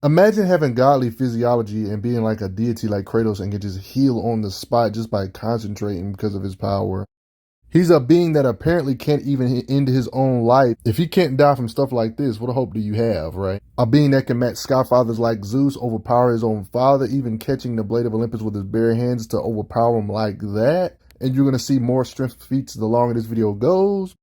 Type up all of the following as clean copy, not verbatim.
Imagine having godly physiology and being like a deity like Kratos and can just heal on the spot just by concentrating because of his power. He's a being that apparently can't even end his own life. If he can't die from stuff like this, what hope do you have, right? A being that can match skyfathers like Zeus, overpower his own father, even catching the blade of Olympus with his bare hands to overpower him like that. And you're going to see more strength feats the longer this video goes.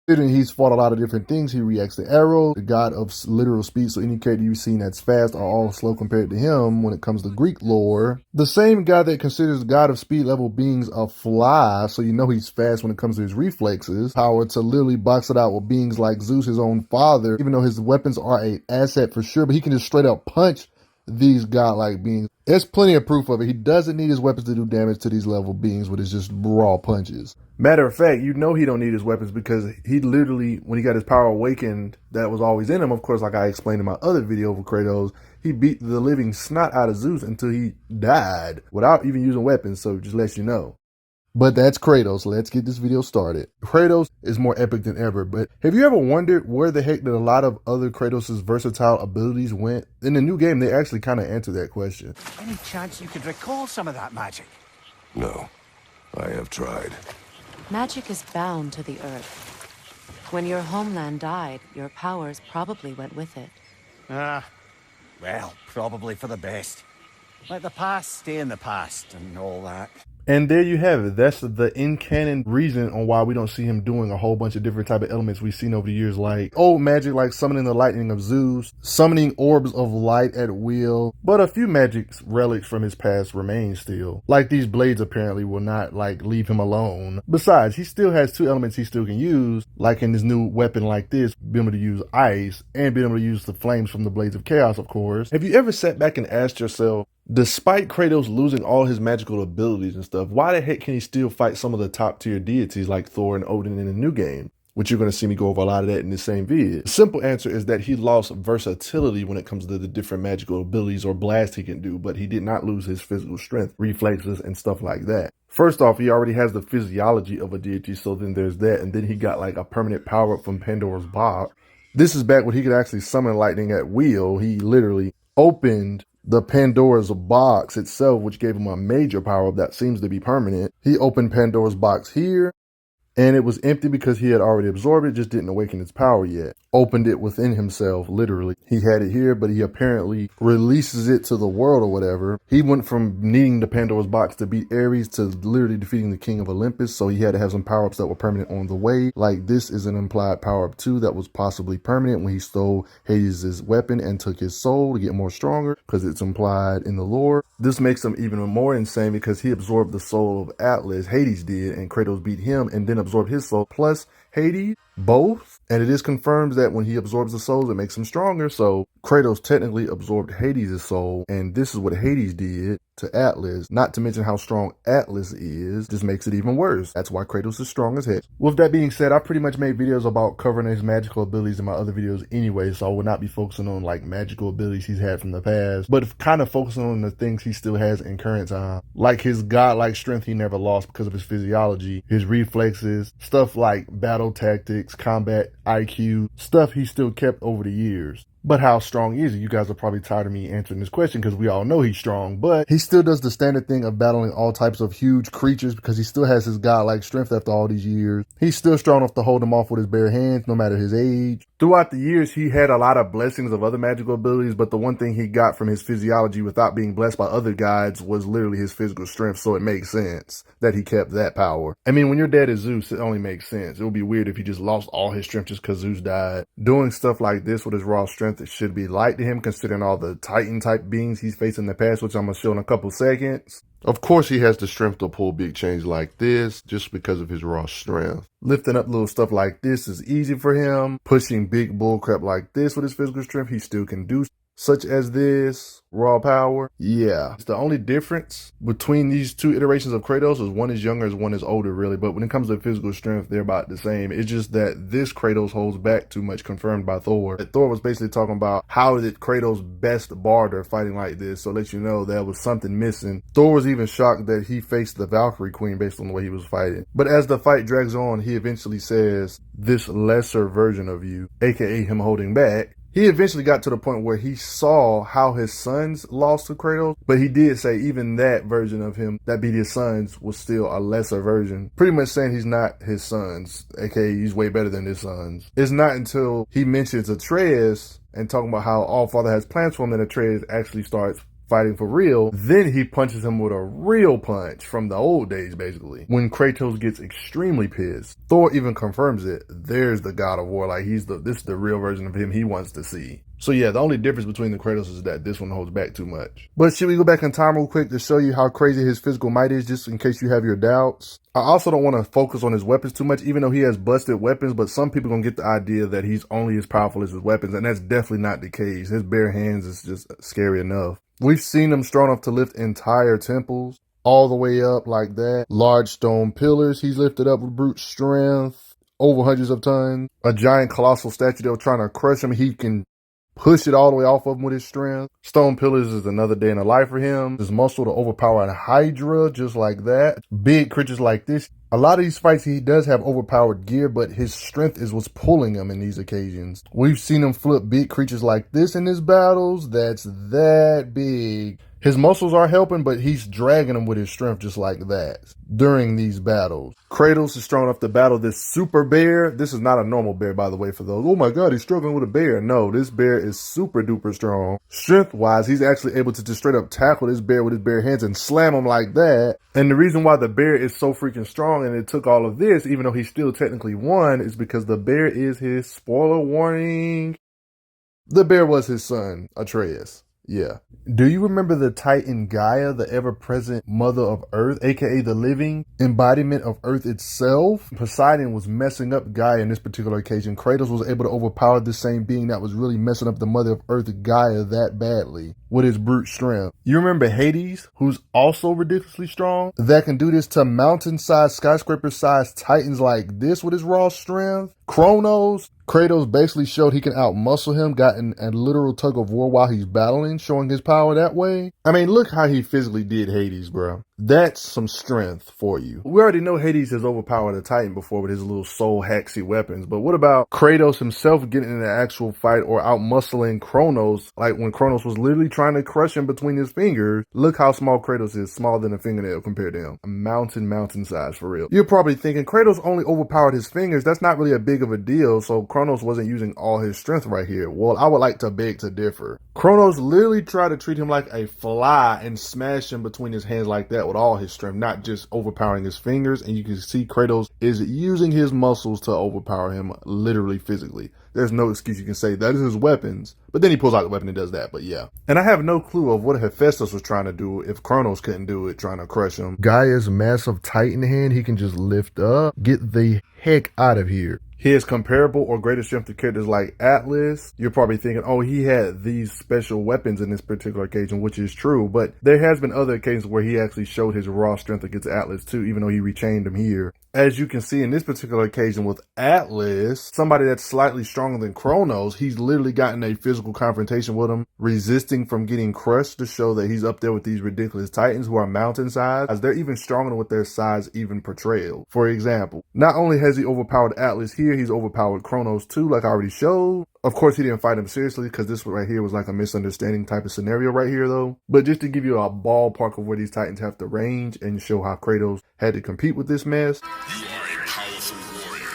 Considering he's fought a lot of different things, he reacts to arrows, the god of literal speed, so any character you've seen that's fast are all slow compared to him when it comes to Greek lore. The same guy that considers god of speed level beings a fly, so you know he's fast when it comes to his reflexes, power to literally box it out with beings like Zeus, his own father, even though his weapons are an asset for sure, but he can just straight up punch these godlike beings. There's plenty of proof of it. He doesn't need his weapons to do damage to these level beings with his just raw punches. Matter of fact, you know he don't need his weapons because he literally, when he got his power awakened that was always in him, of course, like I explained in my other video for Kratos, he beat the living snot out of Zeus until he died without even using weapons, so just lets you know. But that's Kratos. Let's get this video started. Kratos is more epic than ever, but have you ever wondered where the heck did a lot of other Kratos' versatile abilities went? In the new game, they actually kind of answer that question. Any chance you could recall some of that magic? No, I have tried. Magic is bound to the earth. When your homeland died, your powers probably went with it. Well, probably for the best. Let the past stay in the past and all that. And there you have it. That's the in-canon reason on why we don't see him doing a whole bunch of different type of elements we've seen over the years, like old magic like summoning the lightning of Zeus, summoning orbs of light at will. But a few magic relics from his past remain still. Like these blades apparently will not like leave him alone. Besides, he still has two elements he still can use, like in this new weapon like this, being able to use ice and being able to use the flames from the blades of chaos, of course. Have you ever sat back and asked yourself, despite Kratos losing all his magical abilities and stuff, why the heck can he still fight some of the top tier deities like Thor and Odin in the new game? Which you're going to see me go over a lot of that in the same video. The simple answer is that he lost versatility when it comes to the different magical abilities or blasts he can do, but he did not lose his physical strength, reflexes, and stuff like that. First off, he already has the physiology of a deity, so then there's that, and then he got like a permanent power up from Pandora's box. This is back when he could actually summon lightning at will. He literally opened the Pandora's box itself, which gave him a major power-up that seems to be permanent. He opened Pandora's box here, and it was empty because he had already absorbed it, just didn't awaken its power yet. Opened it within himself, literally. He had it here, but he apparently releases it to the world or whatever. He went from needing the Pandora's box to beat Ares to literally defeating the king of Olympus, so he had to have some power-ups that were permanent on the way. Like this is an implied power-up too that was possibly permanent when he stole Hades' weapon and took his soul to get more stronger, because it's implied in the lore. This makes him even more insane because he absorbed the soul of Atlas, Hades did, and Kratos beat him and then absorbed his soul, plus Hades, both. And it is confirmed that when he absorbs the souls, it makes him stronger. So Kratos technically absorbed Hades' soul, and this is what Hades did to Atlas. Not to mention how strong Atlas is, just makes it even worse. That's why Kratos is strong as heck. With that being said, I pretty much made videos about covering his magical abilities in my other videos anyway, so I will not be focusing on like magical abilities he's had from the past, but kind of focusing on the things he still has in current time. Like his godlike strength he never lost because of his physiology, his reflexes, stuff like battle tactics, combat IQ, stuff he still kept over the years. But how strong is he? You guys are probably tired of me answering this question because we all know he's strong, but he still does the standard thing of battling all types of huge creatures because he still has his godlike strength after all these years. He's still strong enough to hold them off with his bare hands, no matter his age. Throughout the years, he had a lot of blessings of other magical abilities, but the one thing he got from his physiology without being blessed by other gods was literally his physical strength, so it makes sense that he kept that power. I mean, when your dad is Zeus, it only makes sense. It would be weird if he just lost all his strength just because Zeus died. Doing stuff like this with his raw strength, it should be light to him considering all the Titan type beings he's faced in the past, which I'm going to show in a couple seconds. Of course, he has the strength to pull big chains like this just because of his raw strength. Lifting up little stuff like this is easy for him. Pushing big bullcrap like this with his physical strength, he still can do, such as this raw power. Yeah, it's the only difference between these two iterations of Kratos is one is younger and one is older, really. But when it comes to physical strength, they're about the same. It's just that this Kratos holds back too much, confirmed by Thor. Thor was basically talking about how did Kratos best barter fighting like this, so let you know there was something missing. Thor was even shocked that he faced the Valkyrie Queen based on the way he was fighting. But as the fight drags on, he eventually says, "This lesser version of you," aka him holding back, He eventually got to the point where he saw how his sons lost to Kratos, but he did say even that version of him, that beat his sons, was still a lesser version. Pretty much saying he's not his sons, aka he's way better than his sons. It's not until he mentions Atreus and talking about how Allfather has plans for him that Atreus actually starts fighting for real, then he punches him with a real punch from the old days, basically. When Kratos gets extremely pissed, Thor even confirms it. There's the God of War. Like, this is the real version of him he wants to see. So yeah, the only difference between the Kratos is that this one holds back too much. But should we go back in time real quick to show you how crazy his physical might is, just in case you have your doubts? I also don't want to focus on his weapons too much, even though he has busted weapons, but some people gonna get the idea that he's only as powerful as his weapons, and that's definitely not the case. His bare hands is just scary enough. We've seen him strong enough to lift entire temples all the way up like that. Large stone pillars he's lifted up with brute strength, over hundreds of tons. A giant colossal statue that was trying to crush him, he can push it all the way off of him with his strength. Stone pillars is another day in the life for him. His muscle to overpower a Hydra just like that. Big creatures like this. A lot of these fights, he does have overpowered gear, but his strength is what's pulling him in these occasions. We've seen him flip big creatures like this in his battles. That's that big. His muscles are helping, but he's dragging them with his strength just like that during these battles. Kratos is strong enough to battle this super bear. This is not a normal bear, by the way, for those. Oh my God, he's struggling with a bear. No, this bear is super duper strong. Strength-wise, he's actually able to just straight up tackle this bear with his bare hands and slam him like that. And the reason why the bear is so freaking strong and it took all of this, even though he still technically won, is because the bear is his, spoiler warning, the bear was his son, Atreus. Yeah. Do you remember the Titan Gaia, the ever-present mother of Earth, aka the living embodiment of Earth itself? Poseidon was messing up Gaia in this particular occasion. Kratos was able to overpower this same being that was really messing up the mother of Earth, Gaia, that badly with his brute strength. You remember Hades, who's also ridiculously strong, that can do this to mountain-sized, skyscraper-sized titans like this with his raw strength? Kratos basically showed he can outmuscle him, got in a literal tug of war while he's battling, showing his power that way. I mean, look how he physically did Hades, bro. That's some strength for you. We already know Hades has overpowered a Titan before with his little soul haxy weapons, but what about Kratos himself getting in an actual fight or outmuscling Kronos, like when Kronos was literally trying to crush him between his fingers? Look how small Kratos is, smaller than a fingernail compared to him. A mountain size for real. You're probably thinking Kratos only overpowered his fingers. That's not really a big of a deal, so Kronos wasn't using all his strength right here. Well, I would like to beg to differ. Kronos literally tried to treat him like a fly and smash him between his hands like that with all his strength, not just overpowering his fingers. And you can see Kratos is using his muscles to overpower him literally physically. There's no excuse you can say that is his weapons, but then he pulls out the weapon and does that, but yeah. And I have no clue of what Hephaestus was trying to do if Kronos couldn't do it, trying to crush him. Gaia's massive Titan hand he can just lift up. Get the heck out of here. His comparable or greater strength to characters like Atlas, you're probably thinking, oh, he had these special weapons in this particular occasion, which is true, but there has been other occasions where he actually showed his raw strength against Atlas too, even though he rechained him here. As you can see in this particular occasion with Atlas, somebody that's slightly stronger than Kronos, he's literally gotten a physical confrontation with him, resisting from getting crushed to show that he's up there with these ridiculous titans who are mountain-sized, as they're even stronger than what their size even portrayal. For example, not only has he overpowered Atlas here, he's overpowered Kronos too, like I already showed. Of course, he didn't fight him seriously because this right here was like a misunderstanding type of scenario right here, though. But just to give you a ballpark of where these Titans have to range and show how Kratos had to compete with this mess. You are a powerful warrior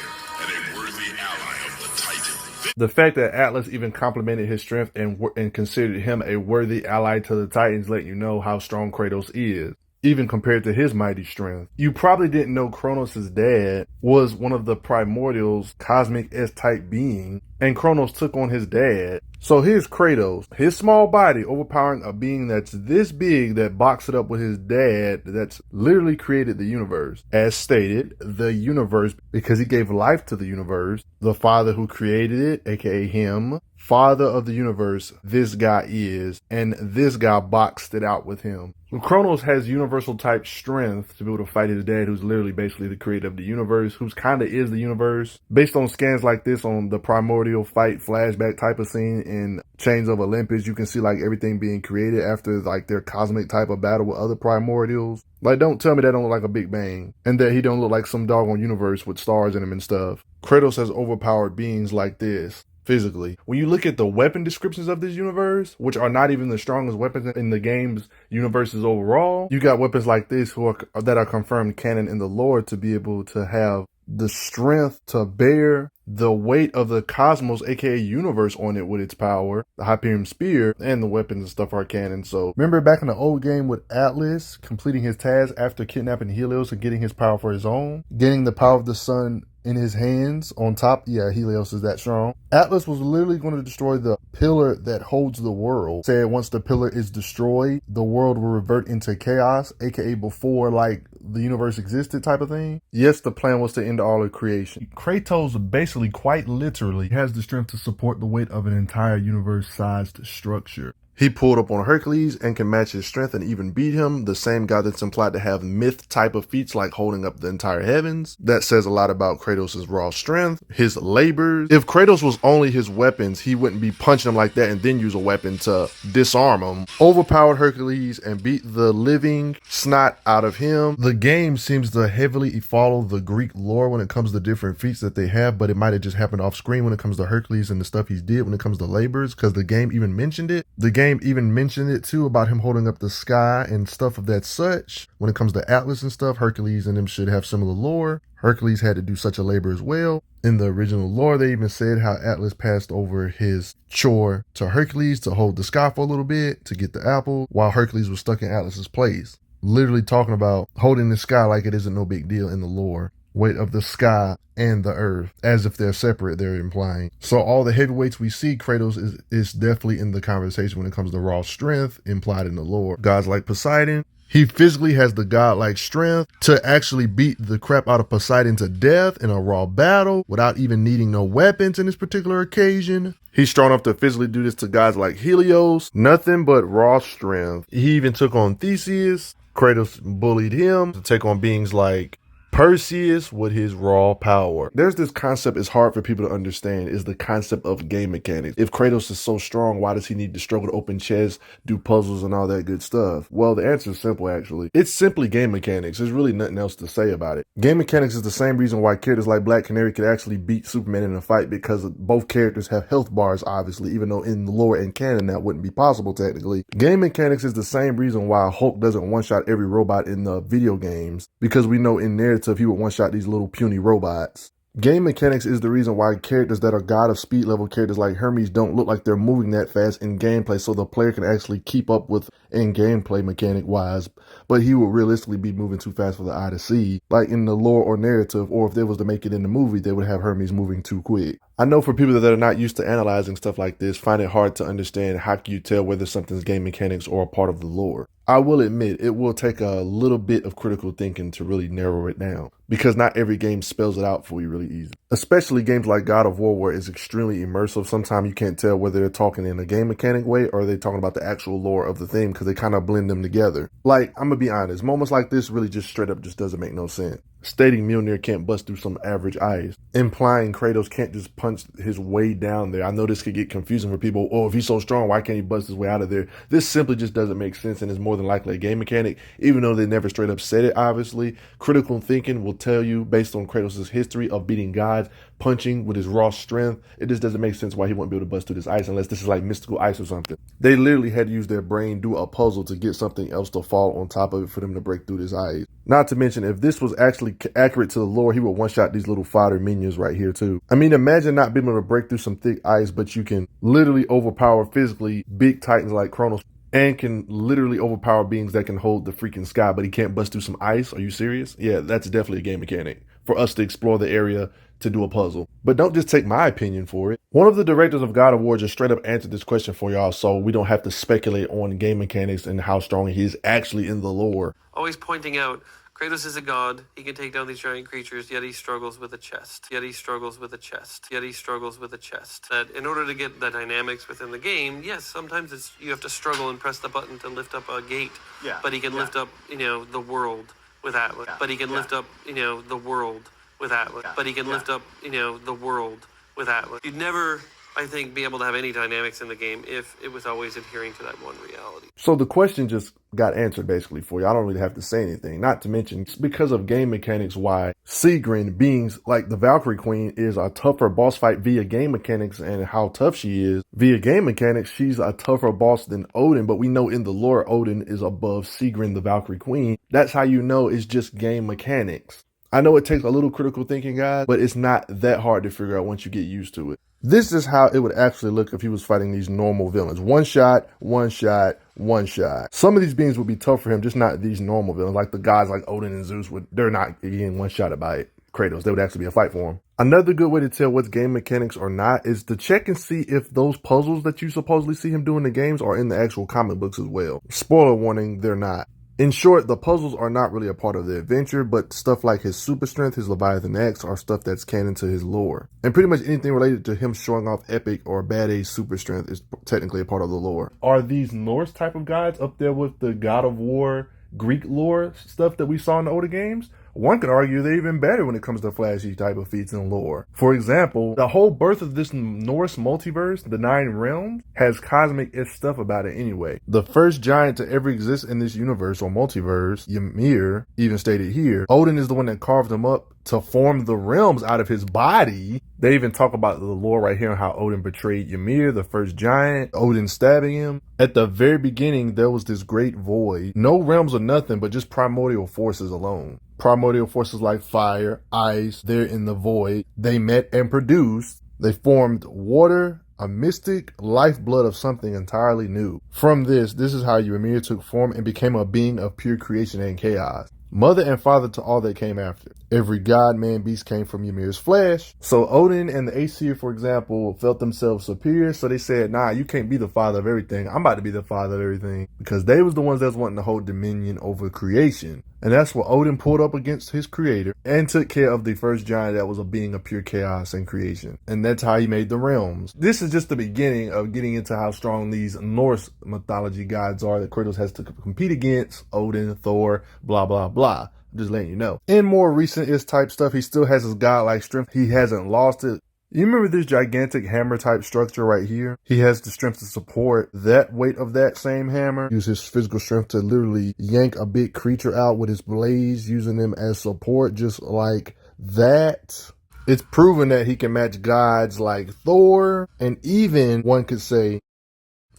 and a worthy ally of the Titan. The fact that Atlas even complimented his strength and considered him a worthy ally to the Titans let you know how strong Kratos is, even compared to his mighty strength. You probably didn't know Kronos' dad was one of the primordials, cosmic S-type being, and Kronos took on his dad. So here's Kratos, his small body overpowering a being that's this big that boxed it up with his dad that's literally created the universe. As stated, the universe, because he gave life to the universe, the father who created it, aka him, father of the universe, this guy is, and this guy boxed it out with him. So Kronos has universal type strength to be able to fight his dad, who's literally basically the creator of the universe, who's kind of is the universe. Based on scans like this on the primordial fight flashback type of scene in Chains of Olympus, you can see like everything being created after like their cosmic type of battle with other primordials. Like, don't tell me that don't look like a Big Bang and that he don't look like some doggone universe with stars in him and stuff. Kratos has overpowered beings like this. physically. When you look at the weapon descriptions of this universe, which are not even the strongest weapons in the game's universes overall, you got weapons like this that are confirmed canon in the lore to be able to have the strength to bear the weight of the cosmos, aka universe, on it with its power. The Hyperion Spear and the weapons and stuff are canon. So remember back in the old game with Atlas completing his task after kidnapping Helios and getting his power for his own, getting the power of the sun in his hands on top. Yeah, Helios is that strong. Atlas was literally going to destroy the pillar that holds the world. Said once the pillar is destroyed, the world will revert into chaos, aka before like the universe existed type of thing. Yes, the plan was to end all of creation. Kratos basically quite literally has the strength to support the weight of an entire universe-sized structure. He pulled up on Hercules and can match his strength and even beat him, the same guy that's implied to have myth type of feats like holding up the entire heavens. That says a lot about Kratos' raw strength, his labors. If Kratos was only his weapons, he wouldn't be punching him like that and then use a weapon to disarm him. Overpowered Hercules and beat the living snot out of him. The game seems to heavily follow the Greek lore when it comes to different feats that they have, but it might have just happened off screen when it comes to Hercules and the stuff he did when it comes to labors, because the game even mentioned it. The game even mentioned it too about him holding up the sky and stuff of that such. When it comes to Atlas and stuff, Hercules and them should have similar lore. Hercules had to do such a labor as well. In the original lore, they even said how Atlas passed over his chore to Hercules to hold the sky for a little bit to get the apple, while Hercules was stuck in Atlas's place. Literally talking about holding the sky like it isn't no big deal in the lore. Weight of the sky and the earth, as if they're separate, they're implying. So all the heavyweights we see, Kratos is definitely in the conversation when it comes to raw strength implied in the lore. Gods like Poseidon, he physically has the godlike strength to actually beat the crap out of Poseidon to death in a raw battle without even needing no weapons in this particular occasion. He's strong enough to physically do this to gods like Helios. Nothing but raw strength. He even took on Theseus. Kratos bullied him to take on beings like Perseus with his raw power. There's this concept it's hard for people to understand, is the concept of game mechanics. If Kratos is so strong, why does he need to struggle to open chests, do puzzles and all that good stuff? Well, the answer is simple actually. It's simply game mechanics. There's really nothing else to say about it. Game mechanics is the same reason why characters like Black Canary could actually beat Superman in a fight, because both characters have health bars obviously, even though in the lore and canon that wouldn't be possible technically. Game mechanics is the same reason why Hulk doesn't one-shot every robot in the video games, because we know in narrative he would one-shot these little puny robots. Game mechanics is the reason why characters that are god of speed level characters like Hermes don't look like they're moving that fast in gameplay, so the player can actually keep up with in gameplay mechanic wise, but he would realistically be moving too fast for the eye to see, like in the lore or narrative, or if they was to make it in the movie, they would have Hermes moving too quick. I know for people that are not used to analyzing stuff like this, find it hard to understand how can you tell whether something's game mechanics or a part of the lore. I will admit it will take a little bit of critical thinking to really narrow it down, because not every game spells it out for you really easy. Especially games like God of War, where it's extremely immersive. Sometimes you can't tell whether they're talking in a game mechanic way or they're talking about the actual lore of the thing, because they kind of blend them together. Like, I'm gonna be honest, moments like this really just straight up just doesn't make no sense. Stating Mjolnir can't bust through some average ice, implying Kratos can't just punch his way down there. I know this could get confusing for people. Oh, if he's so strong, why can't he bust his way out of there? This simply just doesn't make sense, and is more than likely a game mechanic, even though they never straight up said it, obviously. Critical thinking will tell you, based on Kratos' history of beating gods, punching with his raw strength, it just doesn't make sense why he won't be able to bust through this ice unless this is like mystical ice or something. They literally had to use their brain, do a puzzle to get something else to fall on top of it for them to break through this ice. Not to mention, if this was actually accurate to the lore, he would one-shot these little fighter minions right here too. I mean, imagine not being able to break through some thick ice, but you can literally overpower physically big titans like Kratos, and can literally overpower beings that can hold the freaking sky, but he can't bust through some ice. Are you serious? Yeah, that's definitely a game mechanic for us to explore the area to do a puzzle. But don't just take my opinion for it. One of the directors of God of War just straight up answered this question for y'all, so we don't have to speculate on game mechanics and how strong he is actually in the lore. Always pointing out, Kratos is a god, he can take down these giant creatures, yet he struggles with a chest. Yet he struggles with a chest. Yet he struggles with a chest. That in order to get the dynamics within the game, yes, sometimes you have to struggle and press the button to lift up a gate. Yeah. But he can lift up, the world with Atlas. Yeah. But he can lift up, the world with Atlas. Yeah. But he can lift up, the world with Atlas. You'd never I think, be able to have any dynamics in the game if it was always adhering to that one reality. So the question just got answered basically for you. I don't really have to say anything. Not to mention, it's because of game mechanics why Sigrun, beings like the Valkyrie Queen, is a tougher boss fight via game mechanics, and how tough she is via game mechanics. She's a tougher boss than Odin, but we know in the lore Odin is above Sigrun, the Valkyrie Queen. That's how you know it's just game mechanics. I know it takes a little critical thinking, guys, but it's not that hard to figure out once you get used to it. This is how it would actually look if he was fighting these normal villains. One shot, one shot, one shot. Some of these beings would be tough for him, just not these normal villains. Like the guys like Odin and Zeus, they're not getting one shot by Kratos. They would actually be a fight for him. Another good way to tell what's game mechanics or not is to check and see if those puzzles that you supposedly see him do in the games are in the actual comic books as well. Spoiler warning, they're not. In short, the puzzles are not really a part of the adventure, but stuff like his super strength, his Leviathan X, are stuff that's canon to his lore. And pretty much anything related to him showing off epic or bad age super strength is technically a part of the lore. Are these Norse type of gods up there with the God of War, Greek lore stuff that we saw in the older games? One could argue they're even better when it comes to flashy type of feats in lore. For example, the whole birth of this Norse multiverse, the 9 realms, has cosmic-ish stuff about it anyway. The first giant to ever exist in this universe or multiverse, Ymir, even stated here, Odin is the one that carved him up to form the realms out of his body. They even talk about the lore right here on how Odin betrayed Ymir, the first giant, Odin stabbing him. At the very beginning, there was this great void. No realms or nothing, but just primordial forces alone. Primordial forces like fire, ice, they're in the void. They met and produced. They formed water, a mystic lifeblood of something entirely new. From this is how Ymir took form and became a being of pure creation and chaos. Mother and father to all that came after. Every god, man, beast came from Ymir's flesh. So Odin and the Aesir, for example, felt themselves superior. So they said, nah, you can't be the father of everything. I'm about to be the father of everything. Because they was the ones that was wanting to hold dominion over creation. And that's what Odin pulled up against his creator and took care of the first giant that was a being of pure chaos and creation. And that's how he made the realms. This is just the beginning of getting into how strong these Norse mythology gods are that Kratos has to compete against. Odin, Thor, blah, blah, blah. Just letting you know. In more recent-ish type stuff, he still has his godlike strength. He hasn't lost it. You remember this gigantic hammer type structure right here? He has the strength to support that weight of that same hammer. Use his physical strength to literally yank a big creature out with his blades, using them as support just like that. It's proven that he can match gods like Thor, and even one could say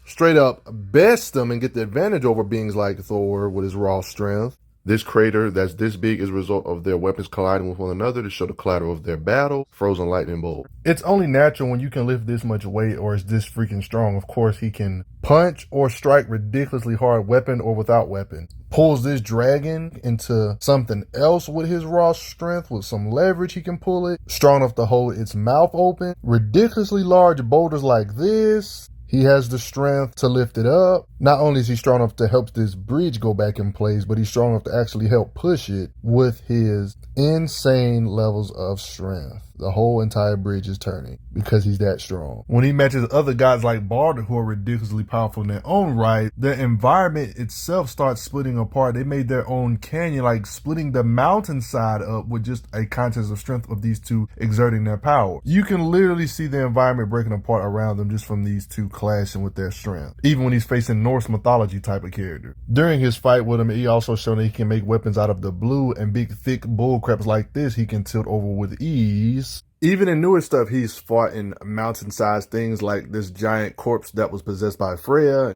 straight up best them and get the advantage over beings like Thor with his raw strength. This crater that's this big is a result of their weapons colliding with one another to show the collateral of their battle. Frozen lightning bolt. It's only natural when you can lift this much weight or is this freaking strong. Of course, he can punch or strike ridiculously hard weapon or without weapon. Pulls this dragon into something else with his raw strength. With some leverage, he can pull it. Strong enough to hold its mouth open. Ridiculously large boulders like this. He has the strength to lift it up. Not only is he strong enough to help this bridge go back in place, but he's strong enough to actually help push it with his insane levels of strength. The whole entire bridge is turning because he's that strong. When he matches other guys like Baldur, who are ridiculously powerful in their own right, the environment itself starts splitting apart. They made their own canyon, like splitting the mountainside up with just a contest of strength of these two exerting their power. You can literally see the environment breaking apart around them just from these two clashing with their strength. Even when he's facing Norse mythology type of character. During his fight with him, he also shown that he can make weapons out of the blue, and big thick bullcraps like this he can tilt over with ease. Even in newer stuff, he's fought in mountain-sized things like this giant corpse that was possessed by Freya.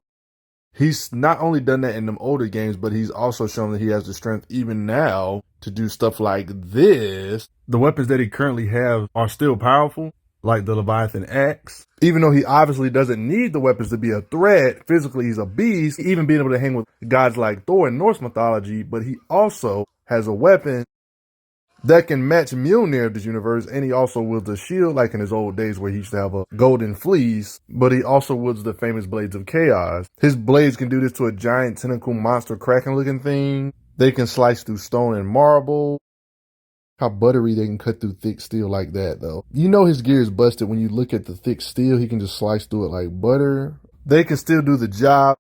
He's not only done that in them older games, but he's also shown that he has the strength even now to do stuff like this. The weapons that he currently has are still powerful, like the Leviathan Axe. Even though he obviously doesn't need the weapons to be a threat, physically he's a beast, even being able to hang with gods like Thor in Norse mythology, but he also has a weapon that can match Mjolnir of this universe, and he also wields a shield like in his old days where he used to have a golden fleece, but he also wields the famous Blades of Chaos. His blades can do this to a giant tentacle monster kraken looking thing. They can slice through stone and marble. How buttery they can cut through thick steel like that though. You know his gear is busted when you look at the thick steel. He can just slice through it like butter. They can still do the job.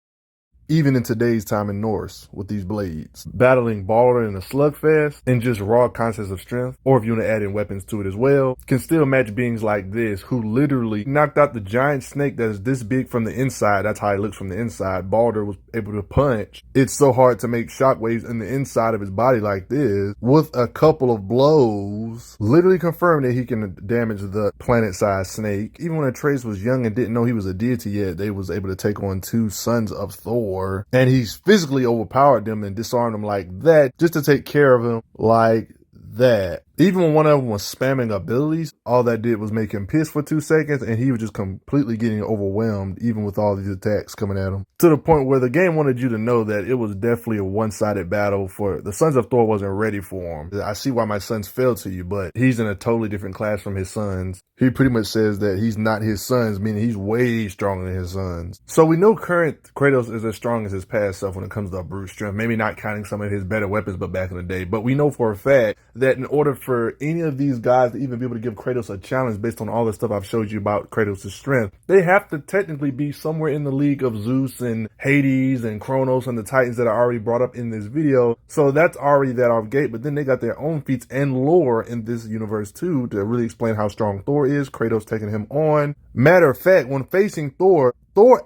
even in today's time in Norse with these blades. Battling Balder in a slugfest and just raw concepts of strength, or if you want to add in weapons to it as well, can still match beings like this who literally knocked out the giant snake that is this big from the inside. That's how it looks from the inside. Balder was able to punch. It's so hard to make shockwaves in the inside of his body like this with a couple of blows. Literally confirmed that he can damage the planet-sized snake. Even when Atreus was young and didn't know he was a deity yet, they was able to take on 2 sons of Thor, and he's physically overpowered them and disarmed them like that just to take care of him like that. Even when one of them was spamming abilities, all that did was make him piss for 2 seconds, and he was just completely getting overwhelmed, even with all these attacks coming at him. To the point where the game wanted you to know that it was definitely a one-sided battle for the Sons of Thor wasn't ready for him. I see why my sons fell to you, but he's in a totally different class from his sons. He pretty much says that he's not his sons, meaning he's way stronger than his sons. So we know current Kratos is as strong as his past self when it comes to brute strength, maybe not counting some of his better weapons, but back in the day. But we know for a fact that in order for any of these guys to even be able to give Kratos a challenge based on all the stuff I've showed you about Kratos' strength, they have to technically be somewhere in the league of Zeus and Hades and Kronos and the Titans that are already brought up in this video. So that's already that off gate, but then they got their own feats and lore in this universe too to really explain how strong Thor is, Kratos taking him on. Matter of fact, when facing Thor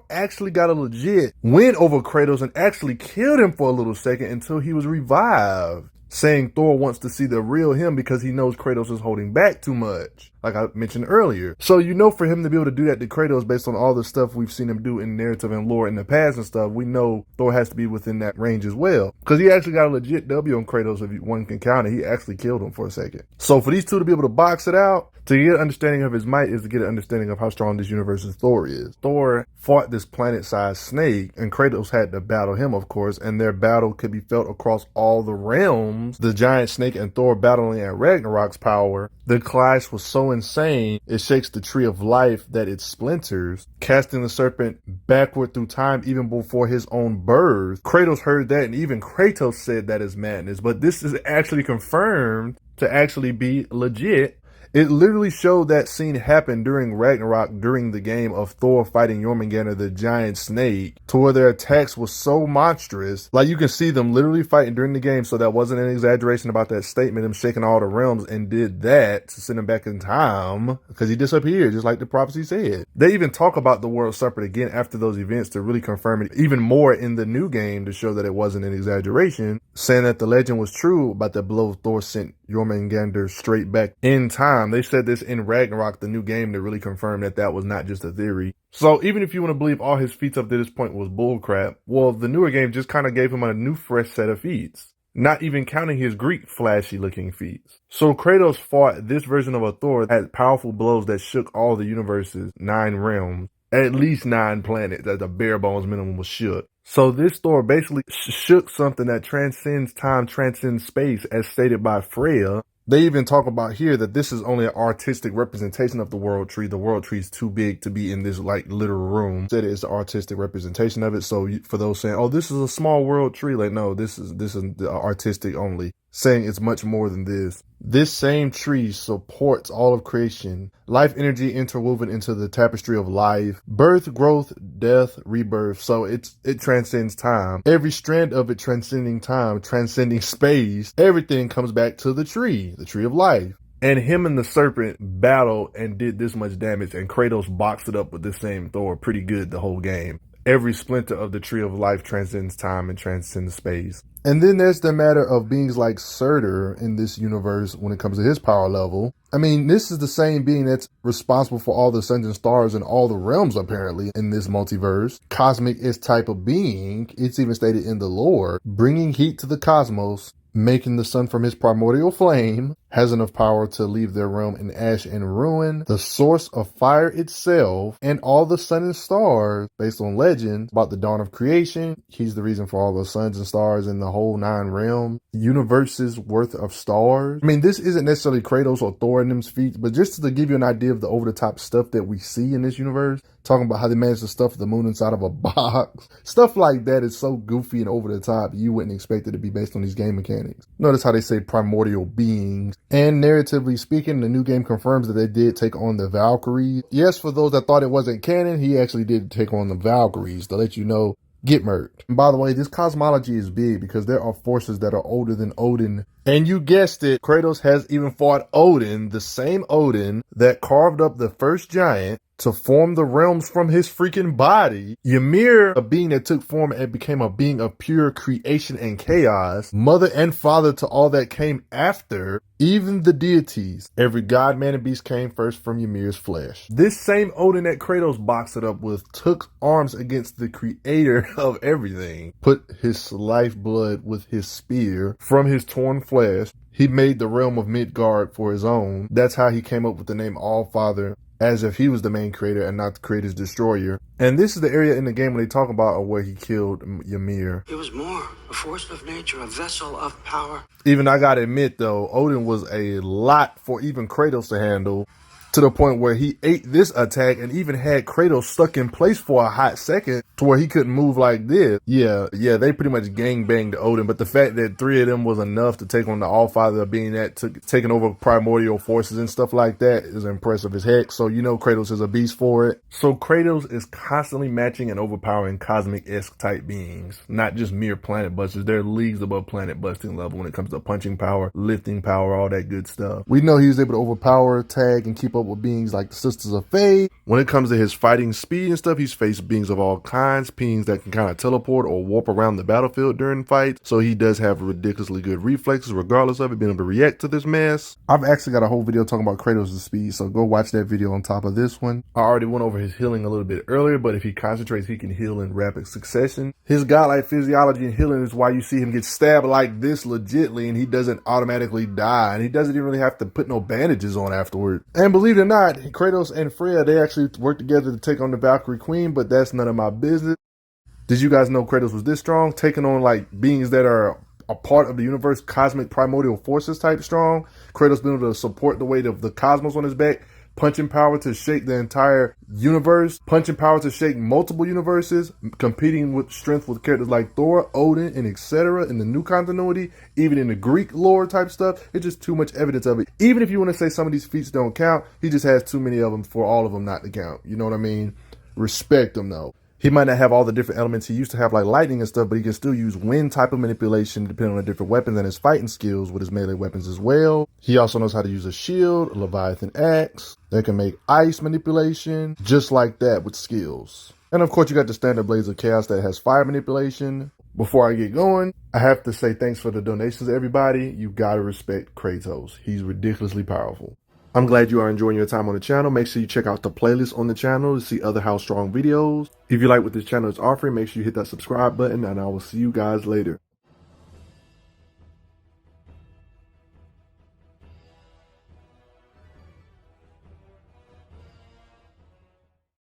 actually got a legit win over Kratos and actually killed him for a little second until he was revived, saying Thor wants to see the real him because he knows Kratos is holding back too much, like I mentioned earlier. So you know, for him to be able to do that to Kratos based on all the stuff we've seen him do in narrative and lore in the past and stuff, we know Thor has to be within that range as well. Because he actually got a legit W on Kratos, if one can count it. He actually killed him for a second. So for these two to be able to box it out, to get an understanding of his might is to get an understanding of how strong this universe's Thor is. Thor fought this planet-sized snake, and Kratos had to battle him, of course, and their battle could be felt across all the realms. The giant snake and Thor battling at Ragnarok's power. The clash was so insane, it shakes the tree of life that it splinters, casting the serpent backward through time even before his own birth. Kratos heard that, and even Kratos said that is madness, but this is actually confirmed to actually be legit. It literally showed that scene happen during Ragnarok during the game of Thor fighting Jormungandr the giant snake, to where their attacks was so monstrous. Like you can see them literally fighting during the game, so that wasn't an exaggeration about that statement, him shaking all the realms, and did that to send him back in time because he disappeared just like the prophecy said. They even talk about the World Serpent again after those events to really confirm it even more in the new game to show that it wasn't an exaggeration, saying that the legend was true about the blow Thor sent Jormungandr straight back in time. They said this in Ragnarok, the new game, to really confirm that that was not just a theory. So even if you want to believe all his feats up to this point was bullcrap, well, the newer game just kind of gave him a new fresh set of feats, not even counting his Greek flashy looking feats. So Kratos fought this version of a Thor that had powerful blows that shook all the universe's 9 realms, at least 9 planets, at the bare bones minimum was shook. So this Thor basically shook something that transcends time, transcends space, as stated by Freya. They even talk about here that this is only an artistic representation of the world tree. The world tree is too big to be in this like literal room. Said it's an artistic representation of it. So for those saying, "Oh, this is a small world tree," like no, this is the artistic only. Saying it's much more than this. This same tree supports all of creation, life energy interwoven into the tapestry of life, birth, growth, death, rebirth. So it transcends time. Every strand of it transcending time, transcending space. Everything comes back to the tree of life. And him and the serpent battled and did this much damage, and Kratos boxed it up with this same Thor pretty good the whole game. Every splinter of the tree of life transcends time and transcends space. And then there's the matter of beings like Surtur in this universe when it comes to his power level. I mean, this is the same being that's responsible for all the suns and stars and all the realms, apparently, in this multiverse. Cosmic is type of being. It's even stated in the lore, bringing heat to the cosmos, making the sun from his primordial flame, has enough power to leave their realm in ash and ruin, the source of fire itself, and all the sun and stars, based on legends about the dawn of creation. He's the reason for all the suns and stars in the whole 9 realms, universes worth of stars. I mean, this isn't necessarily Kratos or Thor in them's feats, but just to give you an idea of the over-the-top stuff that we see in this universe, talking about how they managed to stuff the moon inside of a box. Stuff like that is so goofy and over the top, you wouldn't expect it to be based on these game mechanics. Notice how they say primordial beings. And narratively speaking, the new game confirms that they did take on the Valkyries. Yes, for those that thought it wasn't canon, he actually did take on the Valkyries to let you know get murked. And by the way, this cosmology is big because there are forces that are older than Odin. And you guessed it, Kratos has even fought Odin, the same Odin that carved up the first giant to form the realms from his freaking body. Ymir, a being that took form and became a being of pure creation and chaos, mother and father to all that came after, even the deities. Every god, man, and beast came first from Ymir's flesh. This same Odin that Kratos boxed it up with took arms against the creator of everything, put his lifeblood with his spear from his torn flesh. He made the realm of Midgard for his own. That's how he came up with the name Allfather, as if he was the main creator and not the creator's destroyer. And this is the area in the game when they talk about where he killed Ymir. It was more a force of nature, a vessel of power. Even I gotta admit though, Odin was a lot for even Kratos to handle, to the point where he ate this attack and even had Kratos stuck in place for a hot second to where he couldn't move like this. Yeah, they pretty much gangbanged Odin, but the fact that 3 of them was enough to take on the Allfather, being that taking over primordial forces and stuff like that, is impressive as heck. So you know Kratos is a beast for it. So Kratos is constantly matching and overpowering cosmic-esque type beings, not just mere planet busters. They're leagues above planet busting level when it comes to punching power, lifting power, all that good stuff. We know he was able to overpower, tag, and keep up with beings like the Sisters of Fate. When it comes to his fighting speed and stuff, he's faced beings of all kinds, beings that can kind of teleport or warp around the battlefield during fights. So he does have ridiculously good reflexes regardless of it, being able to react to this mess. I've actually got a whole video talking about Kratos' speed, so go watch that video on top of this one. I already went over his healing a little bit earlier, but if he concentrates, he can heal in rapid succession. His godlike physiology and healing is why you see him get stabbed like this legitly and he doesn't automatically die, and he doesn't even really have to put no bandages on afterward. And believe it or not, Kratos and Freya, they actually worked together to take on the Valkyrie Queen, but that's none of my business. Did you guys know Kratos was this strong? Taking on like beings that are a part of the universe, cosmic primordial forces type strong. Kratos been able to support the weight of the cosmos on his back, punching power to shake the entire universe, punching power to shake multiple universes, competing with strength with characters like Thor, Odin, and etc. in the new continuity, even in the Greek lore type stuff. It's just too much evidence of it. Even if you want to say some of these feats don't count, he just has too many of them for all of them not to count. You know what I mean? Respect him though. He might not have all the different elements he used to have like lightning and stuff, but he can still use wind type of manipulation depending on the different weapons and his fighting skills with his melee weapons as well. He also knows how to use a shield, a Leviathan axe. They can make ice manipulation, just like that with skills. And of course you got the standard Blades of Chaos that has fire manipulation. Before I get going, I have to say thanks for the donations, everybody. You gotta respect Kratos. He's ridiculously powerful. I'm glad you are enjoying your time on the channel. Make sure you check out the playlist on the channel to see other How Strong videos. If you like what this channel is offering, make sure you hit that subscribe button, and I will see you guys later.